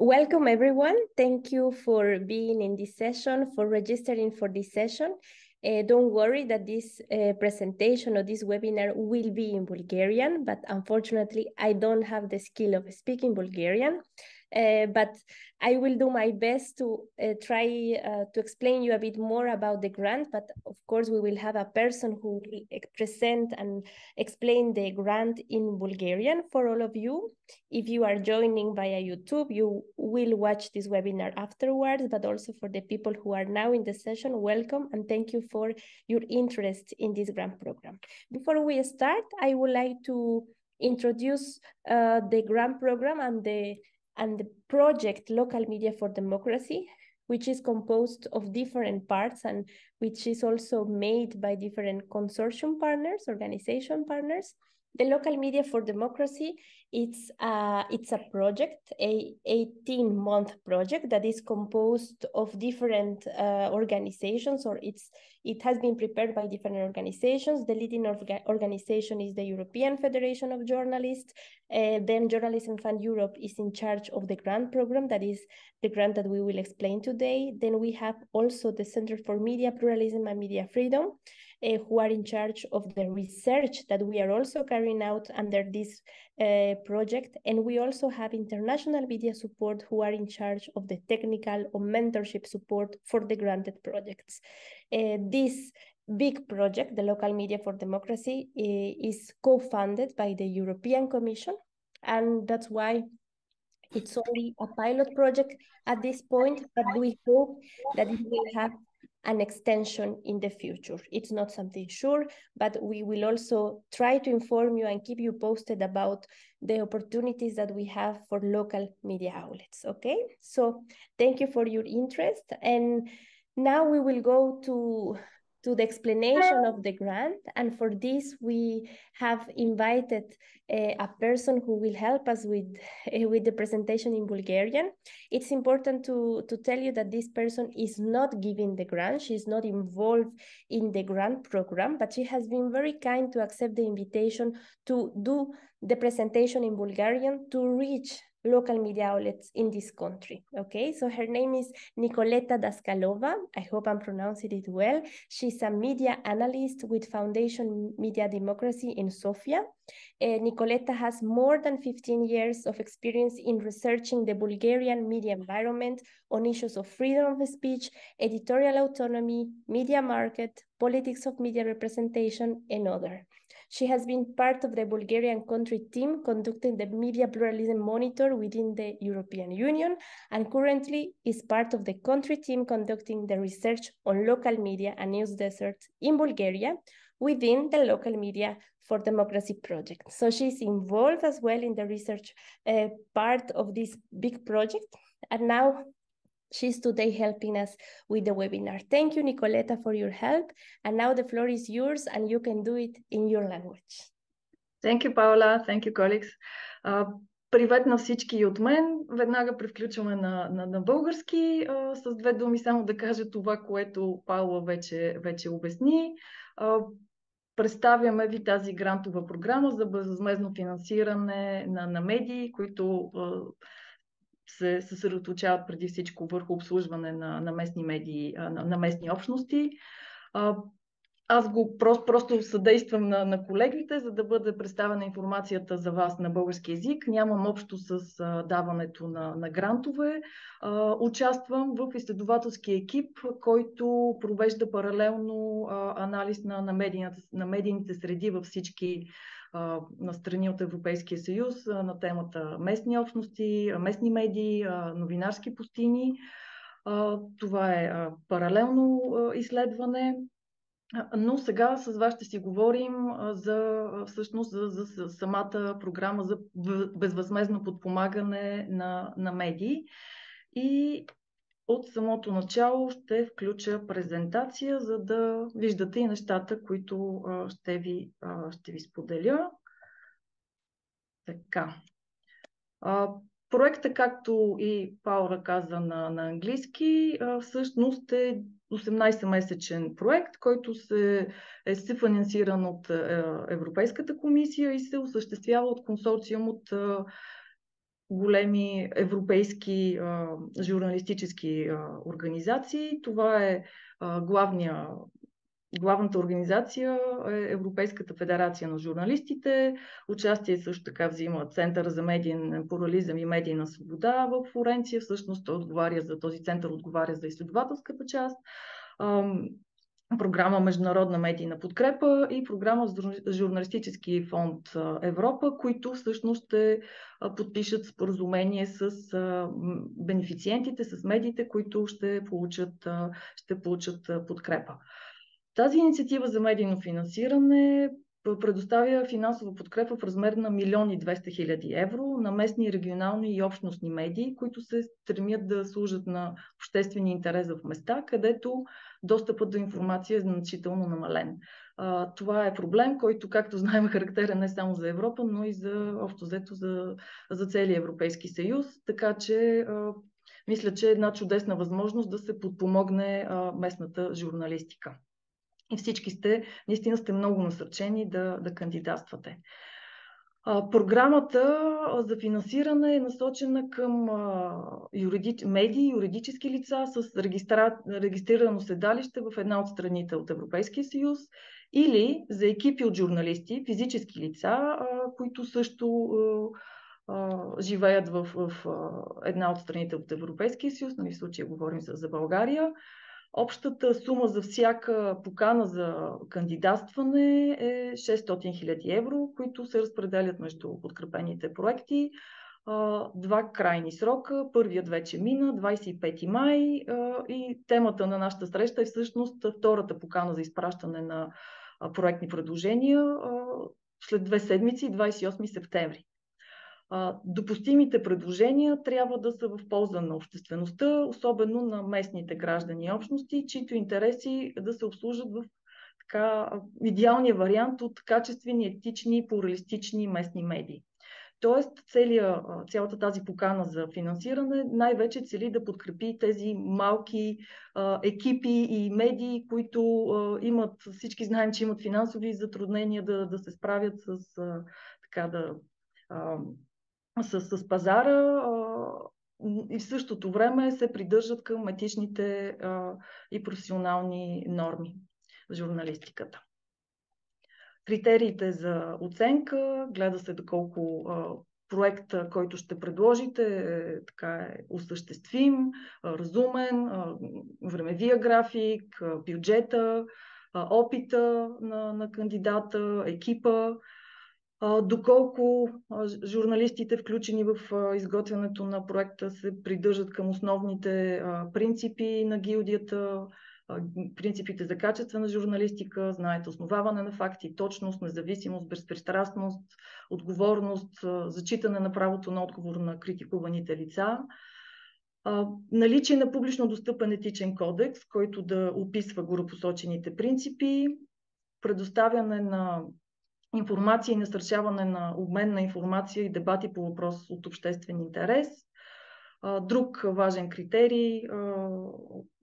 Welcome everyone. Thank you for being in this session, for registering for this session. Don't worry that this presentation or this webinar will be in Bulgarian, but unfortunately I don't have the skill of speaking Bulgarian. But I will do my best to try to explain you a bit more about the grant, but of course we will have a person who will present and explain the grant in Bulgarian for all of you. If you are joining via YouTube, you will watch this webinar afterwards, but also for the people who are now in the session, welcome and thank you for your interest in this grant program. Before we start, I would like to introduce the grant program and the project Local Media for Democracy, which is composed of different parts and which is also made by different consortium partners, organization partners. The Local Media for Democracy, it's a project, a 18-month project that is composed of different organizations, or it has been prepared by different organizations. The leading organization is the European Federation of Journalists. Then Journalism Fund Europe is in charge of the grant program, that is the grant that we will explain today. Then we have also the Center for Media Pluralism and Media Freedom, who are in charge of the research that we are also carrying out under this project. And we also have International Media Support, who are in charge of the technical or mentorship support for the granted projects. This big project, the Local Media for Democracy, is co-funded by the European Commission, and that's why it's only a pilot project at this point, but we hope that it will have an extension in the future. It's not something sure, but we will also try to inform you and keep you posted about the opportunities that we have for local media outlets, okay? So thank you for your interest. And now we will go to the explanation of the grant. And for this, we have invited a person who will help us with the presentation in Bulgarian. It's important to tell you that this person is not giving the grant. She's not involved in the grant program, but she has been very kind to accept the invitation to do the presentation in Bulgarian to reach local media outlets in this country, okay? So her name is Nicoleta Daskalova. I hope I'm pronouncing it well. She's a media analyst with Foundation Media Democracy in Sofia. Nicoleta has more than 15 years of experience in researching the Bulgarian media environment on issues of freedom of speech, editorial autonomy, media market, politics of media representation, and other. She has been part of the Bulgarian country team conducting the Media Pluralism Monitor within the European Union, and currently is part of the country team conducting the research on local media and news deserts in Bulgaria within the Local Media for Democracy project. So she's involved as well in the research part of this big project, and now she's today helping us with the webinar. Thank you, Nicoleta, for your help. And now the floor is yours and you can do it in your language. Thank you, Paula. Thank you, colleagues. Привет на всички и от мен. Веднага превключваме на български. С две думи само да кажа това, което Паула вече обясни. Представяме ви тази грантова програма за безвъзмездно финансиране на медии, които се съсредоточават преди всичко върху обслужване на местни медии, на местни общности. Аз просто съдействам на колегите, за да бъде представена информацията за вас на български език. Нямам общо с даването на грантове. Участвам в изследователски екип, който провежда паралелно анализ на медийните среди във всички на страни от Европейския съюз на темата местни общности, местни медии, новинарски пустини. Това е паралелно изследване. Но сега с вас ще си говорим всъщност за самата програма за безвъзмездно подпомагане на медии. И от самото начало ще включа презентация, за да виждате и нещата, които ще ви споделя. Така. Проектът, както и Паула каза на английски, всъщност е 18-месечен проект, който е съфинансиран от Европейската комисия и се осъществява от консорциум от големи европейски журналистически организации. Това е главната организация е Европейската федерация на журналистите. Участие също така взима Центъра за медиен плурализъм и медийна свобода в Флоренция. Всъщност този център отговаря за изследователската част. Програма Международна медийна подкрепа и програма Журналистически фонд Европа, които всъщност ще подпишат споразумение с бенефициентите, с медиите, които ще получат подкрепа. Тази инициатива за медийно финансиране предоставя финансова подкрепа в размер на 1 200 000 евро на местни, регионални и общностни медии, които се стремят да служат на обществения интерес в места, където достъпът до информация е значително намален. Това е проблем, който, както знаем, е характерен не само за Европа, но и общо взето за целия Европейски съюз. Така че мисля, че е една чудесна възможност да се подпомогне местната журналистика. И всички наистина сте много насърчени да кандидатствате. Програмата за финансиране е насочена към медии, юридически лица с регистрирано седалище в една от страните от Европейския съюз или за екипи от журналисти, физически лица, които също живеят в една от страните от Европейския съюз, в случая говорим за България. Общата сума за всяка покана за кандидатстване е 600 000 евро, които се разпределят между подкрепените проекти. Два крайни срока. Първият вече мина, 25 май, и темата на нашата среща е всъщност втората покана за изпращане на проектни предложения след 2 седмици, 28 септември. Допустимите предложения трябва да са в полза на обществеността, особено на местните граждани и общности, чието интереси да се обслужат в идеалния вариант от качествени, етични, плуралистични местни медии. Тоест, цялата тази покана за финансиране най-вече цели да подкрепи тези малки екипи и медии, които всички знаем, че имат финансови затруднения да се справят с пазара и в същото време се придържат към етичните и професионални норми в журналистиката. Критериите за оценка: гледа се доколко проекта, който ще предложите, е осъществим, разумен, времевия график, бюджета, опита на кандидата, екипа, доколко журналистите, включени в изготвянето на проекта, се придържат към основните принципи на гилдията, принципите за качествена журналистика, знаете, основаване на факти, точност, независимост, безпристрастност, отговорност, зачитане на правото на отговор на критикуваните лица, наличие на публично достъпен етичен кодекс, който да описва горепосочените принципи, предоставяне на информация и насърчаване на обмен на информация и дебати по въпрос от обществен интерес. Друг важен критерий: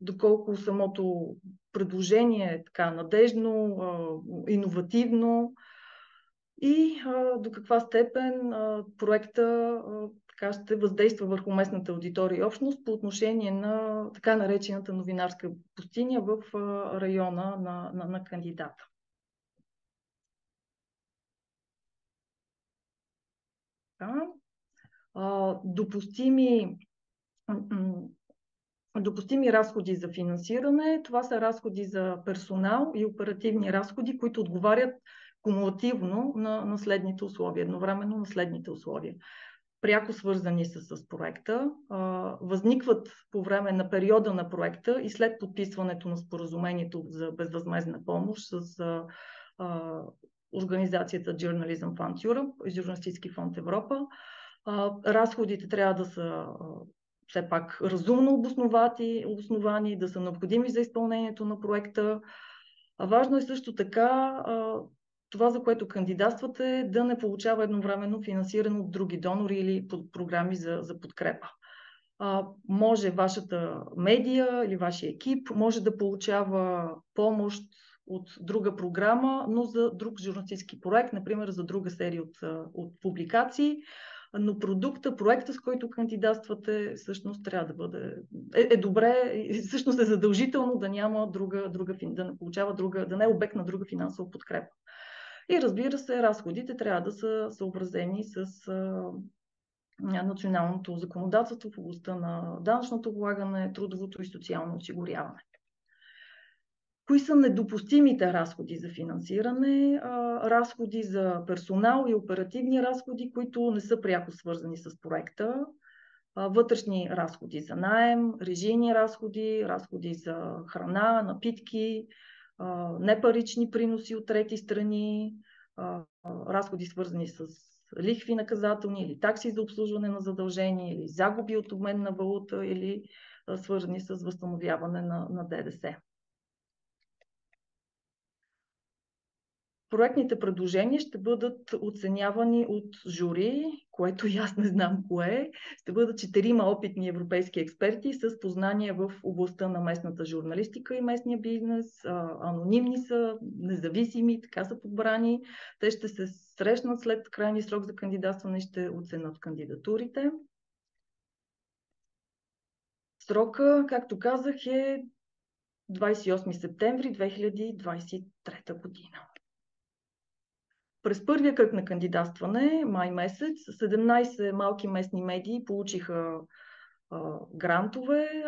доколко самото предложение е надежно, иновативно и до каква степен проекта ще въздейства върху местната аудитория и общност по отношение на така наречената новинарска пустиня в района на кандидата. Допустими разходи за финансиране. Това са разходи за персонал и оперативни разходи, които отговарят кумулативно на следните условия, едновременно на следните условия. Пряко свързани с проекта, възникват по време на периода на проекта и след подписването на споразумението за безвъзмездна помощ с организацията Journalism Fund Europe и Журналистически фонд Европа. Разходите трябва да са все пак разумно обосновани, да са необходими за изпълнението на проекта. Важно е също така това, за което кандидатствате, да не получава едновременно финансиране от други донори или програми за подкрепа. Може вашата медия или вашия екип може да получава помощ от друга програма, но за друг журналистически проект, например за друга серия от публикации. но проекта, с който кандидатствате, всъщност трябва да бъде... Е добре, всъщност е задължително да няма да не получава да не е обект на друга финансова подкрепа. И разбира се, разходите трябва да са съобразени с националното законодателство в областта на данъчното облагане, трудовото и социално осигуряване. Кои са недопустимите разходи за финансиране? Разходи за персонал и оперативни разходи, които не са пряко свързани с проекта. Вътрешни разходи за наем, режийни разходи, разходи за храна, напитки, непарични приноси от трети страни, разходи свързани с лихви наказателни или такси за обслужване на задължения, или загуби от обмен на валута, или свързани с възстановяване на ДДС. Проектните предложения ще бъдат оценявани от жури, което и аз не знам кое е. Ще бъдат 4 опитни европейски експерти с познания в областта на местната журналистика и местния бизнес. Анонимни са, независими, така са подбрани. Те ще се срещнат след крайния срок за кандидатстване и ще оценят кандидатурите. Срока, както казах, е 28 септември 2023 година. През първия кръг на кандидатстване, май месец, 17 малки местни медии получиха грантове.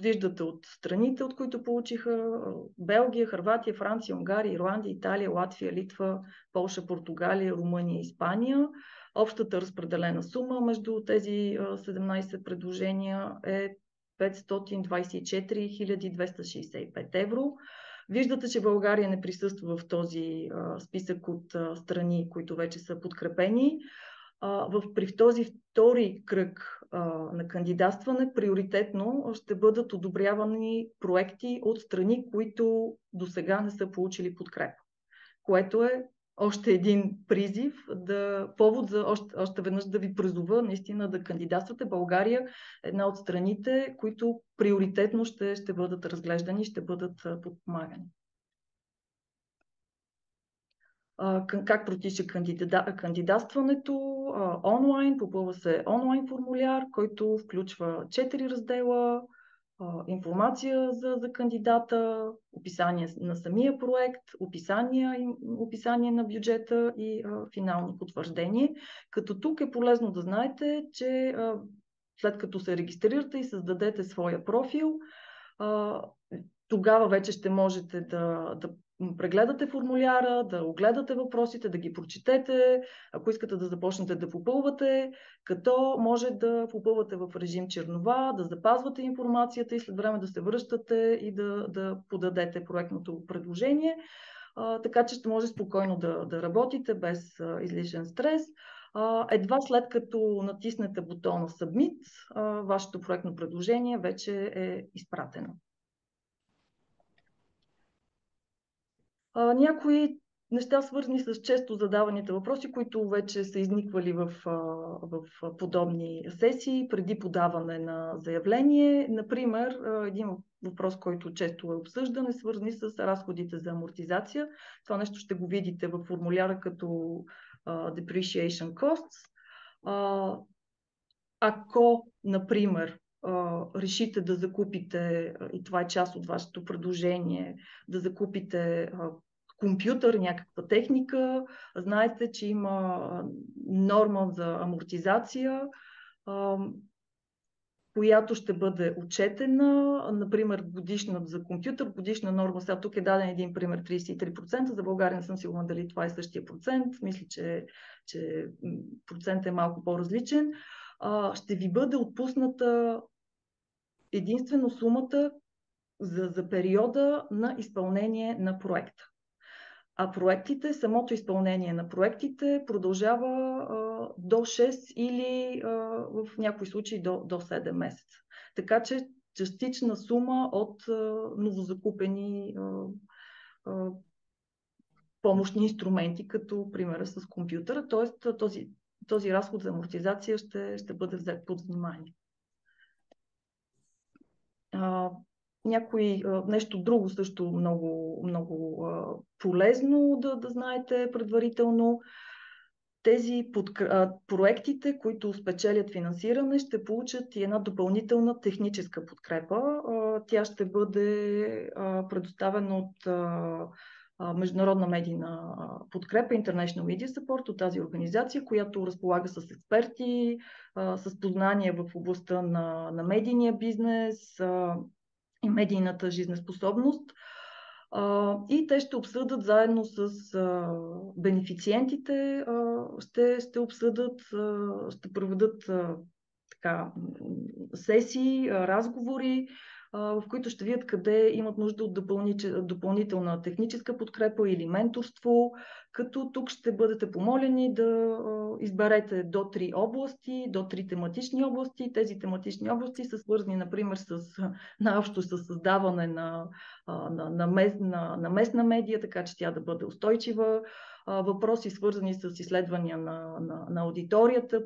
Виждате от страните, от които получиха: Белгия, Хърватия, Франция, Унгария, Ирландия, Италия, Латвия, Литва, Полша, Португалия, Румъния и Испания. Общата разпределена сума между тези 17 предложения е 524 265 евро. Виждате, че България не присъства в този списък от страни, които вече са подкрепени. При този втори кръг на кандидатстване приоритетно ще бъдат одобрявани проекти от страни, които досега не са получили подкрепа, което е още един призив, повод за още веднъж да ви призова наистина да кандидатствате. България е една от страните, които приоритетно ще бъдат разглеждани, ще бъдат подпомагани. Как протича кандидатстването? Онлайн, попълва се онлайн формуляр, който включва 4 раздела: информация за кандидата, описание на самия проект, описание на бюджета и финално потвърждение. Като тук е полезно да знаете, че след като се регистрирате и създадете своя профил, тогава вече ще можете да прегледате формуляра, да огледате въпросите, да ги прочетете, ако искате да започнете да попълвате, като може да попълвате в режим чернова, да запазвате информацията и след време да се връщате и да подадете проектното предложение, така че ще може спокойно да работите без излишен стрес. Едва след като натиснете бутона Submit, вашето проектно предложение вече е изпратено. Някои неща, свързани с често задаваните въпроси, които вече са изниквали в подобни сесии преди подаване на заявление. Например, един въпрос, който често е обсъждан, е свързан с разходите за амортизация. Това нещо ще го видите в формуляра като Depreciation Costs. Ако, например, решите да закупите, и това е част от вашето предложение, да закупите компютър, някаква техника, знаете, че има норма за амортизация, която ще бъде отчетена, например годишна за компютър, годишна норма, сега тук е даден един пример 33%, за България не съм сигурна дали това е същия процент, мисля, че процентът е малко по-различен. Ще ви бъде отпусната единствено сумата за периода на изпълнение на проекта. А самото изпълнение на проектите продължава до 6 или в някои случаи до 7 месеца. Така че частична сума от новозакупени помощни инструменти, като примера с компютъра, т.е. този разход за амортизация ще бъде взет под внимание. Нещо друго също много полезно да знаете предварително. тези проектите, които спечелят финансиране, ще получат и една допълнителна техническа подкрепа. Тя ще бъде предоставена от международна медийна подкрепа, International Media Support, от тази организация, която разполага с експерти, с познания в областта на медийния бизнес и медийната жизнеспособност. И те ще обсъдят заедно с бенефициентите, ще обсъдат, ще проведат сесии, разговори, в които ще видят къде имат нужда от допълнителна техническа подкрепа или менторство, като тук ще бъдете помолени да изберете до 3 области, до 3 тематични области. Тези тематични области са свързани, например, наобщо с създаване на местна медия, така че тя да бъде устойчива, въпроси свързани с изследвания на аудиторията,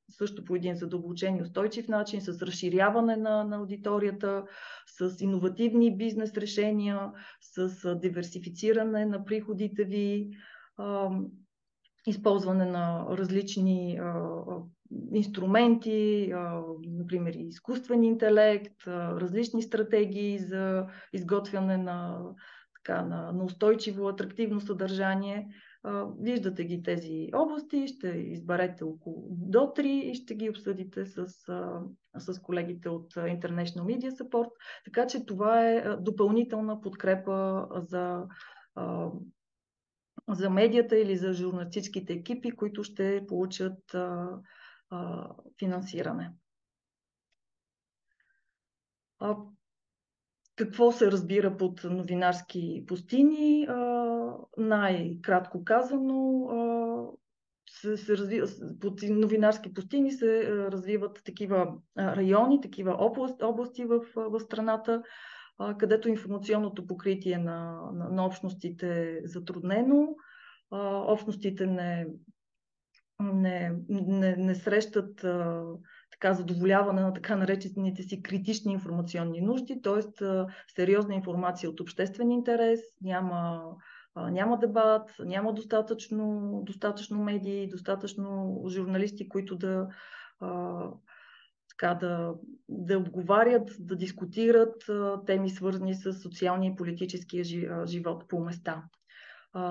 също по един задълбочен и устойчив начин, с разширяване на аудиторията, с иновативни бизнес решения, с диверсифициране на приходите ви, използване на различни инструменти, например изкуствен интелект, различни стратегии за изготвяне на устойчиво, атрактивно съдържание. Виждате ги тези области, ще изберете около до 3 и ще ги обсъдите с колегите от International Media Support. Така че това е допълнителна подкрепа за медията или за журналистическите екипи, които ще получат финансиране. Какво се разбира под новинарски пустини? Най-кратко казано, под новинарски пустини се развиват такива райони, такива области в страната, където информационното покритие на общностите е затруднено. Общностите не срещат задоволяване на така наречените си критични информационни нужди, т.е. сериозна информация от обществен интерес, няма дебат, няма достатъчно медии, достатъчно журналисти, които да отговарят, да дискутират теми, свързани с социалния и политическия живот по места.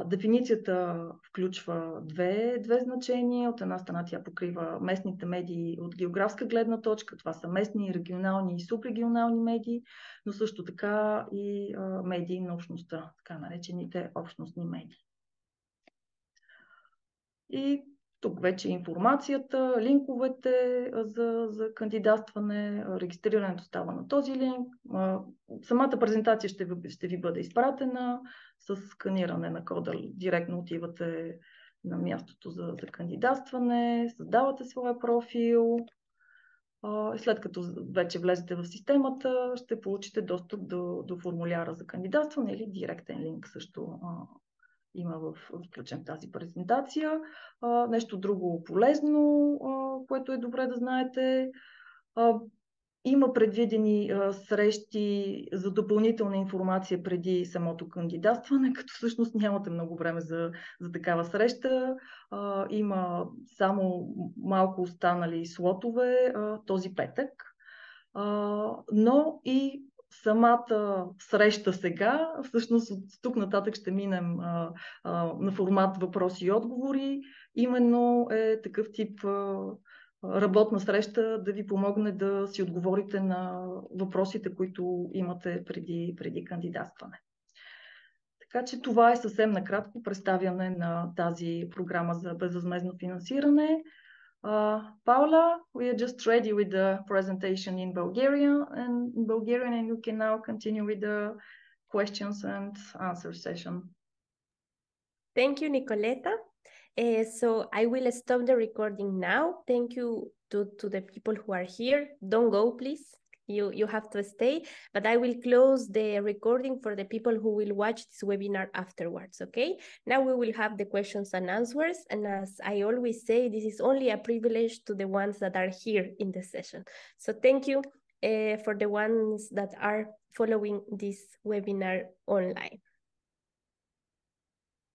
Дефиницията включва две значения. От една страна тя покрива местните медии от географска гледна точка. Това са местни, регионални и субрегионални медии, но също така и медии на общността, така наречените общностни медии. И тук вече информацията, линковете за кандидатстване, регистрирането става на този линк. Самата презентация ще ви бъде изпратена с сканиране на кода. Директно отивате на мястото за кандидатстване, създавате своя профил. След като вече влезете в системата, ще получите достъп до формуляра за кандидатстване или директен линк също има включен в тази презентация. Нещо друго полезно, което е добре да знаете. Има предвидени срещи за допълнителна информация преди самото кандидатстване, като всъщност нямате много време за такава среща. Има само малко останали слотове този петък. Но и самата среща сега, всъщност от тук нататък ще минем на формат въпроси и отговори. Именно е такъв тип работна среща да ви помогне да си отговорите на въпросите, които имате преди кандидатстване. Така че това е съвсем накратко представяне на тази програма за безвъзмездно финансиране. Paula, we are just ready with the presentation in Bulgarian, and you can now continue with the questions and answer session. Thank you, Nicoleta. So I will stop the recording now. Thank you to the people who are here. Don't go, please. You have to stay, but I will close the recording for the people who will watch this webinar afterwards, okay? Now we will have the questions and answers, and as I always say, this is only a privilege to the ones that are here in the session. So thank you for the ones that are following this webinar online.